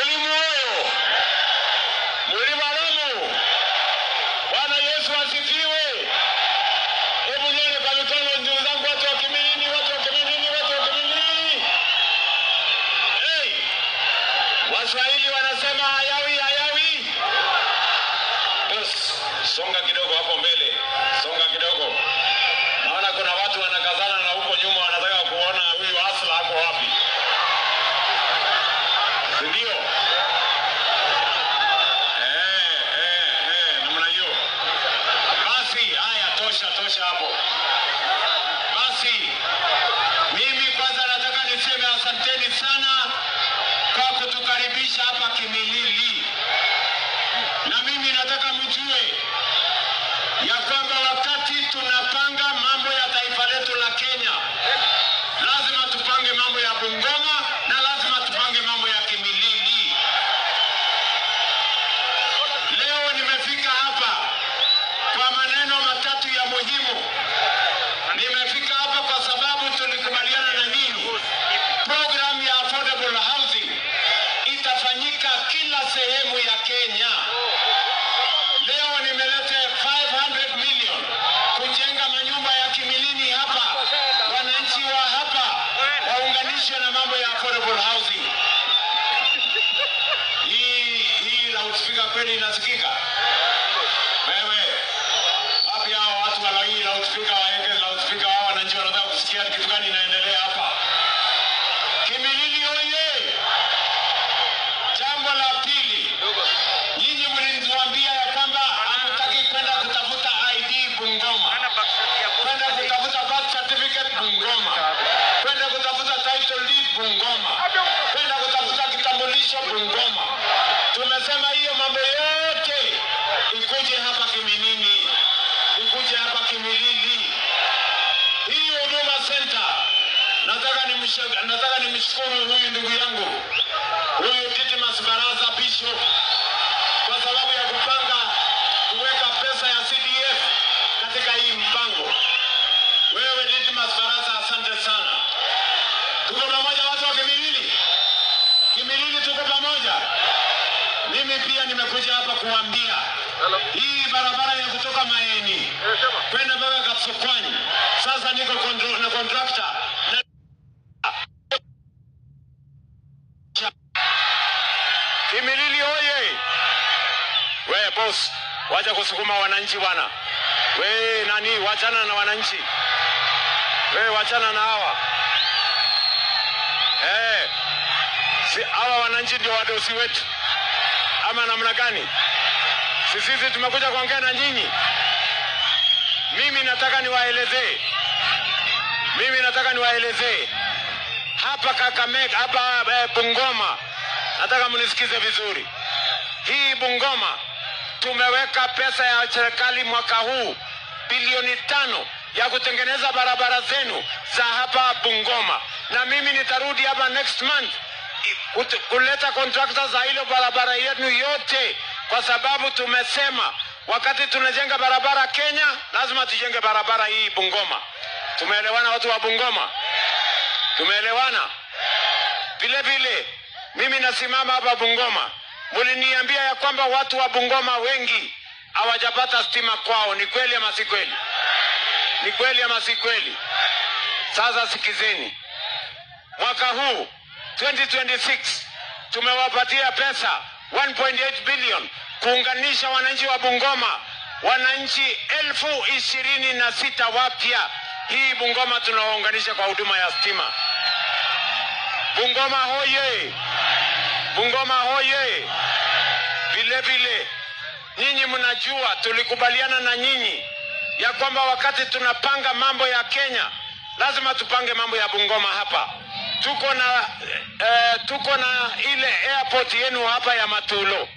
Mwalimu huyo. Mwalimu alamu. Bwana Yesu asifiwe. Hebu nione kwa mikono ndugu zangu watu wa Kimilili, watu wa Kimilili, watu wa Kimilili. Hey! Waswahili wanasema hayawi hayawi. Bas, songa kidogo hapo mbele. Songa kidogo. Naona kuna watu wanakazana na huko nyuma wanataka kuona huyu Asla hapo wapi. Ndio. Namna hiyo. Basi haya tosha hapo. Basi mimi kwanza nataka niseme asanteni sana kwa kutukaribisha hapa Kimilili. Na mimi nataka mjue ya kwamba wakati tunapanga mambo ya taifa letu la Kenya, lazima tupange mambo ya Bungoma na lazima tupange mambo ya Kimilili. Leo nimefika hapa kwa maneno matatu ya muhimu. Nimefika hapa kwa sababu tulikubaliana na nyinyi program ya affordable housing itafanyika kila sehemu ya Kenya. Leo nimeleta 500 million kujenga manyumba ya Kimilili hapa. Wananchi wa hapa waunganishwe na mambo ya affordable housing. Hii loudspeaker kweli inasikika? Wewe, wapi hao watu wala hii loudspeaker waeke loudspeaker hao wananchi wanataka kusikia kitu gani inaendelea hapa? Kimilili oye! Jambo la pili. Nyinyi mliniambia ya kwamba hamtaki kwenda kutafuta ID Bungoma. Kwenda kutafuta birth certificate Bungoma. Kwenda kutafuta title deed Bungoma. Kwenda kutafuta kitambulisho Bungoma. Tumesema hiyo mambo yote ikuje hapa Kimilili. Ikuje hapa Kimilili. Hii Huduma Center nataka nimshukuru huyu ndugu yangu. Huyu Didmus Baraza Bishop kwa sababu ya kupanga kuweka pesa ya CDF katika hii mpango. Wewe Didmus Baraza, asante sana. Tuko pamoja watu wa Kimilili. Kimilili tuko pamoja. Mimi pia nimekuja hapa kuambia hii barabara ya kutoka Maeni kwenda mpaka Kapsokwanyi. Sasa niko na contractor. Kimilili oye! Wewe boss, wacha kusukuma wananchi bwana. Wewe nani, wachana na wananchi. Wewe wachana na hawa. Hawa wananchi ndio wadosi wetu. Ama namna gani? Sisi tumekuja kuongea na nyinyi. Mimi nataka niwaelezee. Hapa Kakamega, hapa Bungoma. Nataka mnisikize vizuri. Hii Bungoma tumeweka pesa ya serikali mwaka huu bilioni 5 ya kutengeneza barabara zenu za hapa Bungoma. Na mimi nitarudi hapa next month kuleta contractors za ile barabara yenu yote, kwa sababu tumesema wakati tunajenga barabara Kenya lazima tujenge barabara hii Bungoma. Tumeelewana watu wa Bungoma? Tumeelewana? Vile mimi nasimama hapa Bungoma. Mliniambia ya kwamba watu wa Bungoma wengi hawajapata stima kwao. Ni kweli ama si kweli? Ni kweli ama si kweli? Sasa sikizeni. Mwaka huu 2026 tumewapatia pesa 1.8 billion kuunganisha wananchi wa Bungoma, wananchi 26,000 wapya. Hii Bungoma tunawaunganisha kwa huduma ya stima. Bungoma hoye! Bungoma hoye! Vile nyinyi mnajua tulikubaliana na nyinyi ya kwamba wakati tunapanga mambo ya Kenya lazima tupange mambo ya Bungoma hapa. Tuko na ile airport yenu hapa ya Matulo.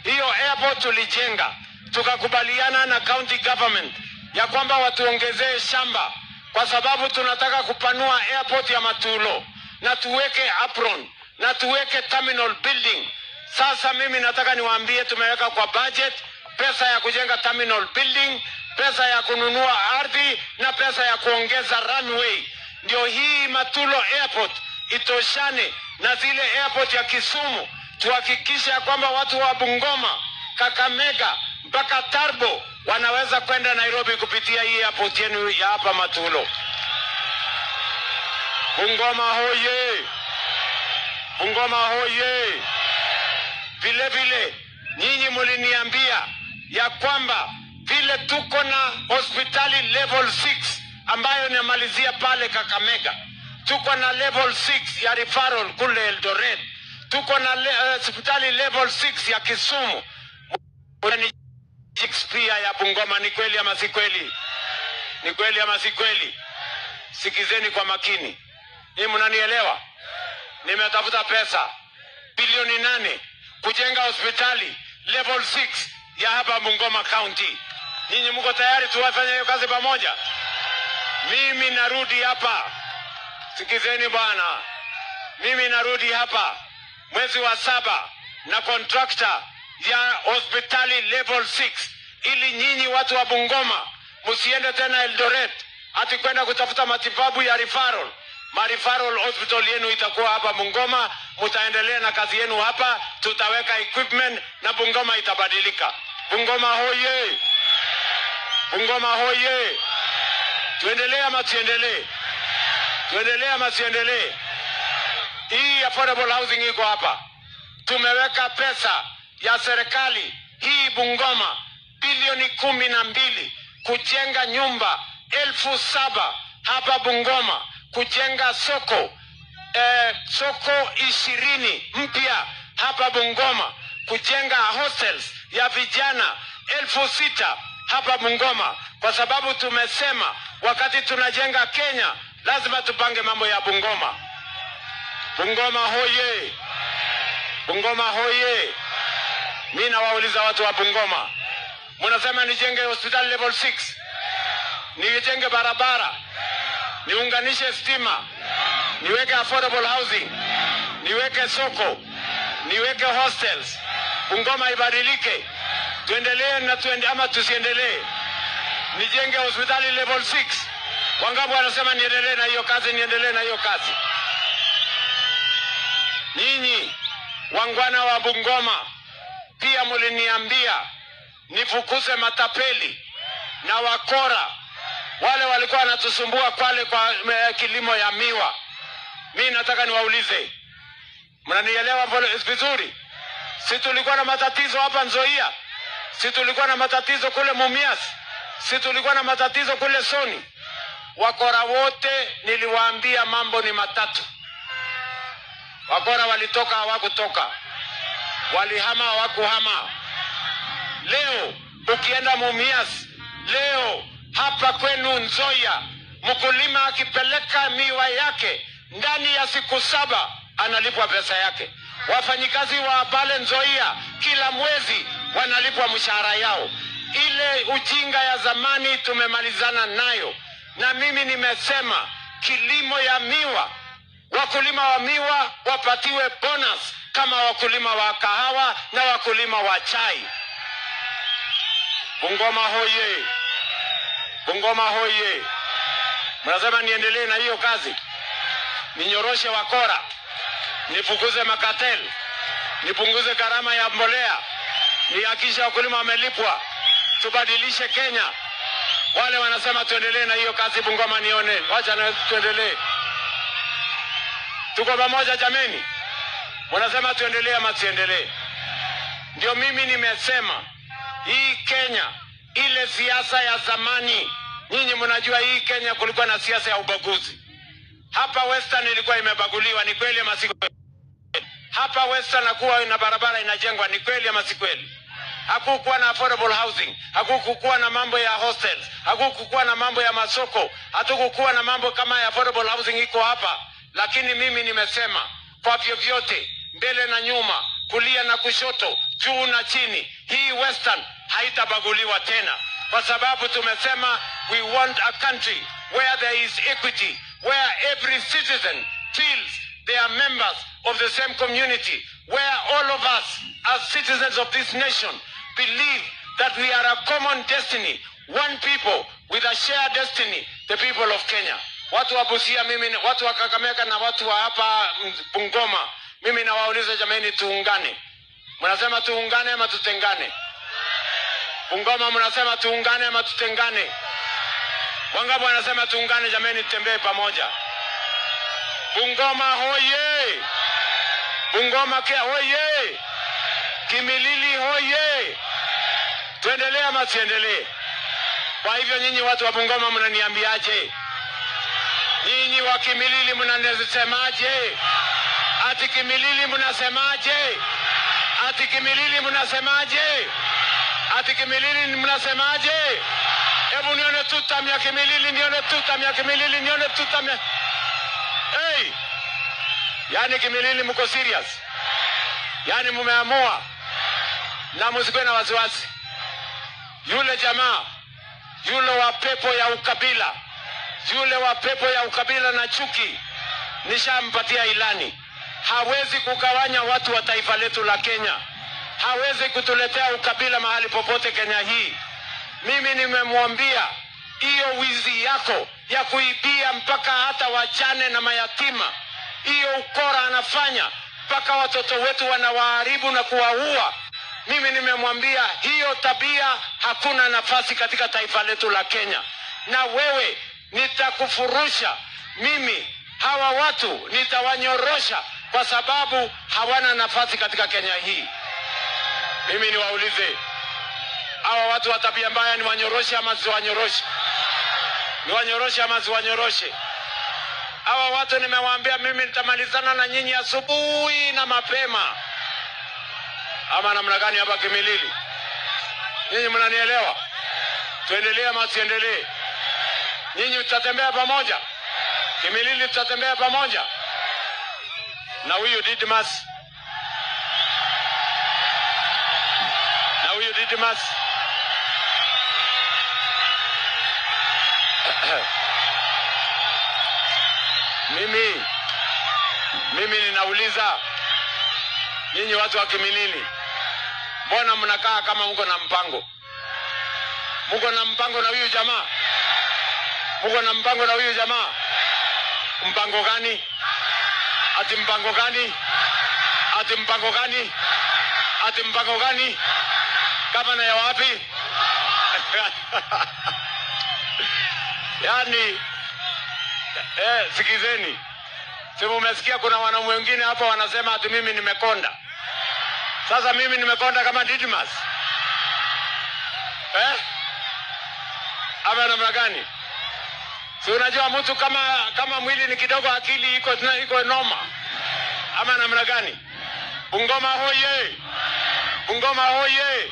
Hiyo airport tulijenga, tukakubaliana na county government ya kwamba watuongezee shamba kwa sababu tunataka kupanua airport ya Matulo na tuweke apron na tuweke terminal building. Sasa mimi nataka niwaambie tumeweka kwa budget pesa ya kujenga terminal building, pesa ya kununua ardhi na pesa ya kuongeza runway. Ndio hii Matulo airport itoshane na zile airport ya Kisumu tuhakikisha kwamba watu wa Bungoma, Kakamega mpaka Tarbo wanaweza kwenda Nairobi kupitia hii airport yenu ya hapa Matulo. Bungoma hoye! Bungoma hoye! Vile vile nyinyi muliniambia ya kwamba vile tuko na hospitali level 6 ambayo inamalizia pale Kakamega, tuko na level 6 ya referral kule Eldoret, tuko na hospitali level 6 ya Kisumu, pia ya Bungoma. Ni kweli ama si kweli? Ni kweli ama si kweli? Sikizeni kwa makini. Hii mnanielewa? Nimetafuta pesa bilioni 8 kujenga hospitali level 6 ya hapa Bungoma County. Nyinyi mko tayari tuwafanye hiyo kazi pamoja? Mimi narudi hapa. Sikizeni bwana. Mimi narudi hapa mwezi wa 7 na contractor ya hospitali level 6 ili nyinyi watu wa Bungoma msiende tena Eldoret ati kwenda kutafuta matibabu ya referral. Referral hospital yenu itakuwa hapa Bungoma, mtaendelea na kazi yenu hapa, tutaweka equipment na Bungoma itabadilika. Bungoma hoye! Bungoma hoye! Tuendelee ama tuendelee? Tuendelee ama tuendelee? Hii affordable housing iko hapa. Tumeweka pesa ya serikali hii Bungoma bilioni 12 kujenga nyumba 7,000 hapa Bungoma, kujenga soko 20 mpya hapa Bungoma, kujenga hostels ya vijana 6,000 hapa Bungoma, kwa sababu tumesema wakati tunajenga Kenya lazima tupange mambo ya Bungoma. Bungoma hoye! Bungoma hoye! Mimi nawauliza watu wa Bungoma, mnasema nijenge hospital level 6, nijenge barabara, niunganishe stima, niweke affordable housing, niweke soko, niweke hostels, Bungoma ibadilike, tuendelee na ama tusiendelee? Nijenge hospitali level 6. Wangapi wanasema niendelee na hiyo kazi? Niendelee na hiyo kazi? Ninyi wangwana wa Bungoma pia muliniambia nifukuze matapeli na wakora wale walikuwa wanatusumbua pale kwa kilimo ya miwa. Mimi nataka niwaulize, mnanielewa vizuri? Si tulikuwa na matatizo hapa Nzoia? Si tulikuwa na matatizo kule Mumias? Si tulikuwa na matatizo kule Soni? Wakora wote niliwaambia mambo ni matatu. Wakora walitoka hawakutoka, walihama hawakuhama. Leo ukienda Mumias, leo hapa kwenu Nzoia, mkulima akipeleka miwa yake ndani ya siku 7 analipwa pesa yake. Wafanyikazi wa pale Nzoia kila mwezi wanalipwa mshahara yao. Ile ujinga ya zamani tumemalizana nayo, na mimi nimesema kilimo ya miwa, wakulima wa miwa wapatiwe bonus kama wakulima wa kahawa na wakulima wa chai. Bungoma hoye! Bungoma hoye! Mnasema niendelee na hiyo kazi? Ninyoroshe wakora, nifukuze makatel, nipunguze gharama ya mbolea, nihakikishe wakulima wamelipwa, tubadilishe Kenya. Wale wanasema tuendelee na hiyo kazi Bungoma, nione. Wacha na tuendelee. Tuko pamoja jameni? Wanasema tuendelee ama tuendelee? Ndio mimi nimesema hii Kenya, ile siasa ya zamani, nyinyi mnajua hii Kenya kulikuwa na siasa ya ubaguzi. Hapa Western ilikuwa imebaguliwa, ni kweli ama si kweli? Hapa Western hakuwa na barabara inajengwa, ni kweli ama si kweli? Hakukuwa na affordable housing, hakukuwa na mambo ya hostels, hakukuwa na mambo ya masoko, hatukukuwa na mambo kama ya affordable housing iko hapa. Lakini mimi nimesema kwa vyovyote, mbele na nyuma, kulia na kushoto, juu na chini, hii Western haitabaguliwa tena, kwa sababu tumesema we want a country where there is equity, where every citizen feels they are members of the same community, where all of us as citizens of this nation believe that we are a common destiny, one people with a shared destiny, the people of Kenya. Watu wa Busia, mimi, watu wa Kakamega na watu wa hapa Bungoma, Mimi nawauliza jamani, tuungane. Mnasema tuungane ama tutengane? Bungoma mnasema tuungane ama tutengane? Wangapi wanasema tuungane? Jamani, tutembee pamoja. Bungoma hoye! Bungoma kia hoye! Kimilili hoye! Tuendelee ama tuendelee? Kwa hivyo nyinyi watu wa Bungoma mnaniambiaje? Nyinyi wa Kimilili mnasemaje? Ati Kimilili mnasemaje? Ati Kimilili mnasemaje? Ati Kimilili mnasemaje? Hebu nione tutam ya Kimilili, nione tutam ya Kimilili, nione tutam ya... Hey! Yani Kimilili mko serious? Yani mumeamua? Na msikuwe na wasiwasi. Yule jamaa, yule wa pepo ya ukabila, yule wa pepo ya ukabila na chuki, nishampatia ilani. Hawezi kugawanya watu wa taifa letu la Kenya. Hawezi kutuletea ukabila mahali popote Kenya hii. Mimi nimemwambia hiyo wizi yako ya kuibia mpaka hata wajane na mayatima, hiyo ukora anafanya mpaka watoto wetu wanawaharibu na kuwaua. Mimi nimemwambia hiyo tabia hakuna nafasi katika taifa letu la Kenya. Na wewe nitakufurusha. Mimi hawa watu nitawanyorosha kwa sababu hawana nafasi katika Kenya hii. Mimi niwaulize, hawa watu wa tabia mbaya ni wanyoroshe ama siwanyoroshe? Ni wanyoroshe ama siwanyoroshe? Hawa watu nimewaambia mimi nitamalizana na nyinyi asubuhi na mapema. Ama namna gani hapa Kimilili? Nyinyi mnanielewa? Tuendelee ama tuendelee? Nyinyi tutatembea pamoja? Kimilili tutatembea pamoja? Na huyu Didmas, na huyu Didmas mimi ninauliza nyinyi watu wa Kimilili, mbona mnakaa kama mko na mpango? Mko na mpango na huyu jamaa? Mko na mpango na huyu jamaa? Mpango gani? Ati mpango gani? Ati mpango gani? Ati mpango gani? Kama na ya wapi? Yani sikizeni. Sema umesikia kuna wanaume wengine hapa wanasema ati mimi nimekonda. Sasa mimi nimekonda kama Didmas? Ama namna gani? Si unajua mtu kama mwili ni kidogo akili iko noma. Ama namna gani? Bungoma hoye! Bungoma hoye!